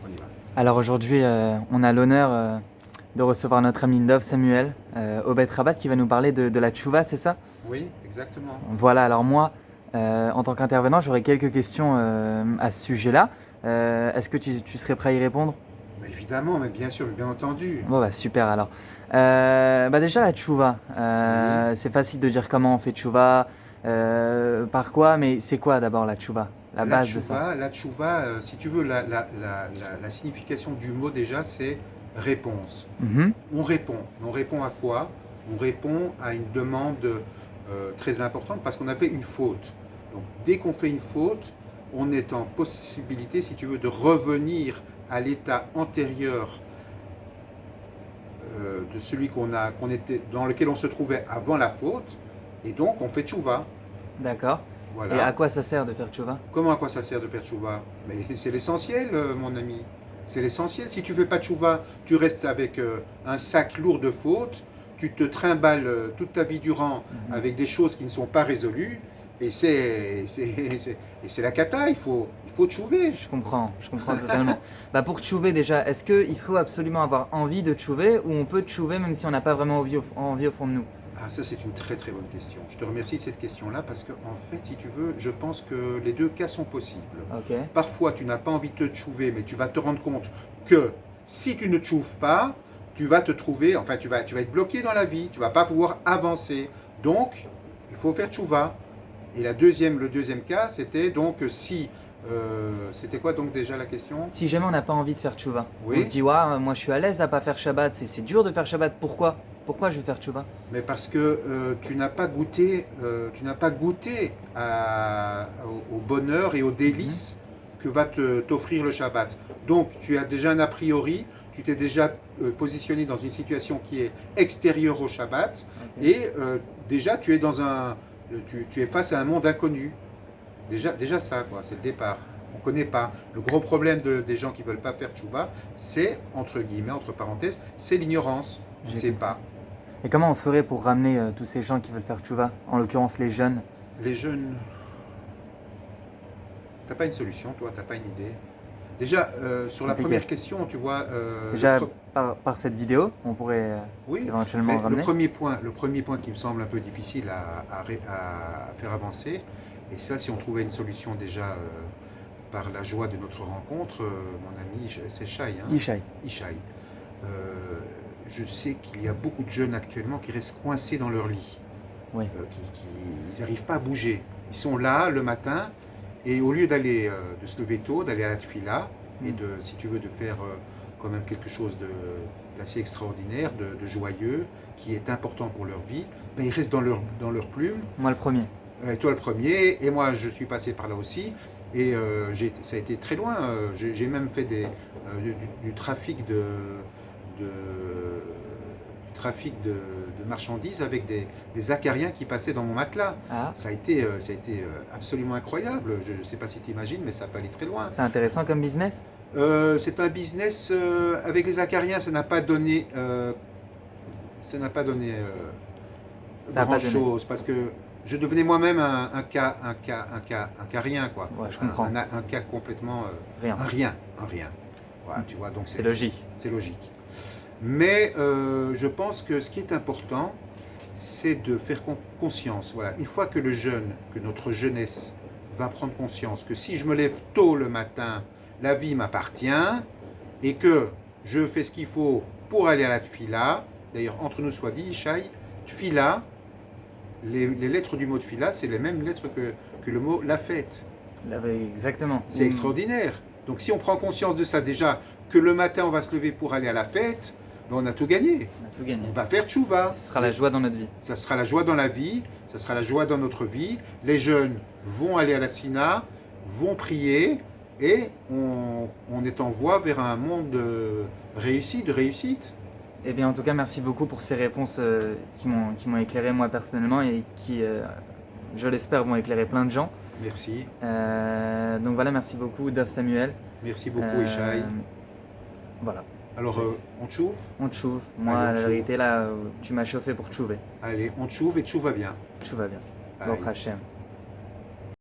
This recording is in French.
On y va. Alors aujourd'hui, on a l'honneur de recevoir notre ami Dov Samuel, au Bet Rabat, qui va nous parler de la tchouva, c'est ça? Oui, exactement. Voilà, alors moi, en tant qu'intervenant, j'aurais quelques questions à ce sujet-là. Est-ce que tu serais prêt à y répondre? Mais évidemment, mais bien sûr, bien entendu. Bon bah super alors. Déjà la tchouva, Oui. c'est facile de dire comment on fait tchouva, par quoi, mais c'est quoi d'abord la tchouva, la base de ça? La tchouva, si tu veux, la signification du mot déjà, c'est réponse. Mhm. On répond à quoi? On répond à une demande très importante parce qu'on a fait une faute. Donc dès qu'on fait une faute, on est en possibilité, si tu veux, de revenir à l'état antérieur de celui qu'on était, dans lequel on se trouvait avant la faute, et donc on fait tchouva. D'accord. Et à Voilà. quoi ça sert de faire tchouva? Comment, à quoi ça sert de faire tchouva? Mais c'est l'essentiel, mon ami. C'est l'essentiel. Si tu fais pas tchouva, tu restes avec un sac lourd de fautes, tu te trimbales toute ta vie durant Mhm. avec des choses qui ne sont pas résolues, et c'est la cata, il faut tchouver. Je comprends totalement. Bah pour tchouver déjà, est-ce qu'il faut absolument avoir envie de tchouver ou on peut tchouver même si on n'a pas vraiment envie au fond de nous? Ah, ça, c'est une très très bonne question. Je te remercie de cette question-là parce que, en fait, si tu veux, je pense que les deux cas sont possibles. Ok. Parfois, tu n'as pas envie de te tchouver, mais tu vas te rendre compte que si tu ne tchouves pas, tu vas te trouver, enfin, tu vas être bloqué dans la vie, tu vas pas pouvoir avancer. Donc, il faut faire tchouva. Et le deuxième cas, c'était donc si. C'était quoi donc déjà la question? Si jamais on n'a pas envie de faire tchouva, on se Oui. dit, ouais, moi je suis à l'aise à pas faire Shabbat, c'est dur de faire Shabbat, pourquoi? Pourquoi je vais faire tchouva? Mais parce que tu n'as pas goûté au bonheur et aux Mhm. délices que va t'offrir le Shabbat. Donc tu as déjà un a priori, tu t'es déjà positionné dans une situation qui est extérieure au Shabbat, Ok. et déjà tu es face à un monde inconnu. Déjà ça, quoi, c'est le départ. On ne connaît pas. Le gros problème des gens qui ne veulent pas faire tchouva, c'est, entre guillemets, entre parenthèses, c'est l'ignorance. On ne J'ai sait compris. pas. Et comment on ferait pour ramener tous ces gens qui veulent faire tchouva, en l'occurrence les jeunes? Les jeunes, t'as pas une solution, toi, t'as pas une idée. Déjà, sur la Compliqué. première question, tu vois, Déjà, par cette vidéo, on pourrait oui, éventuellement mais ramener. le premier point qui me semble un peu difficile à faire avancer, et ça, si on trouvait une solution déjà par la joie de notre rencontre, mon ami, c'est Shai, hein, Ishaï. Ishaï. Euh, je sais qu'il y a beaucoup de jeunes actuellement qui restent coincés dans leur lit, Oui. ils n'arrivent pas à bouger. Ils sont là le matin, et au lieu de se lever tôt, d'aller à la tefila, et Mm. si tu veux, de faire quand même quelque chose d'assez extraordinaire, de joyeux, qui est important pour leur vie, ben, ils restent dans leur plume. Moi le premier. Toi le premier, et moi je suis passé par là aussi, et ça a été très loin. J'ai même fait du trafic de, du trafic de marchandises avec des acariens qui passaient dans mon matelas. Ah, Ça a été absolument incroyable. Je ne sais pas si tu imagines, mais ça peut aller très loin. c'est intéressant comme business? C'est un business avec les acariens, ça n'a pas donné Ça n'a grand pas donné. chose parce que je devenais moi-même un carien, quoi. Ouais, je comprends. Un cas complètement Rien. un rien. Voilà, tu vois, donc C'est logique. c'est logique. Mais je pense que ce qui est important, c'est de faire conscience. Voilà, une fois que que notre jeunesse va prendre conscience que si je me lève tôt le matin, la vie m'appartient et que je fais ce qu'il faut pour aller à la tfila. D'ailleurs, entre nous soit dit, Shai, tfila, les lettres du mot tfila, c'est les mêmes lettres que le mot la fête. Exactement. C'est extraordinaire. Donc si on prend conscience de ça déjà, que le matin on va se lever pour aller à la fête, ben, on a tout gagné. On a tout gagné. On va faire tchouva. Ce sera la joie dans notre vie. Ça sera la joie dans la vie, ça sera la joie dans notre vie. Les jeunes vont aller à la Sina, vont prier, et on est en voie vers un monde réussi, de réussite. Eh bien, en tout cas, merci beaucoup pour ces réponses qui m'ont éclairé moi personnellement et qui, je l'espère, vont éclairer plein de gens. Merci. Donc voilà, merci beaucoup, Dov Samuel. Merci beaucoup, Euh, Ishaï. voilà. Alors, on tchouve. On tchouve. Moi, Allez, on la tchouve. vérité, là, tu m'as chauffé pour tchouver. Allez, on tchouve et tchouve bien. Tchouva bien. Allez. Baruch Hashem.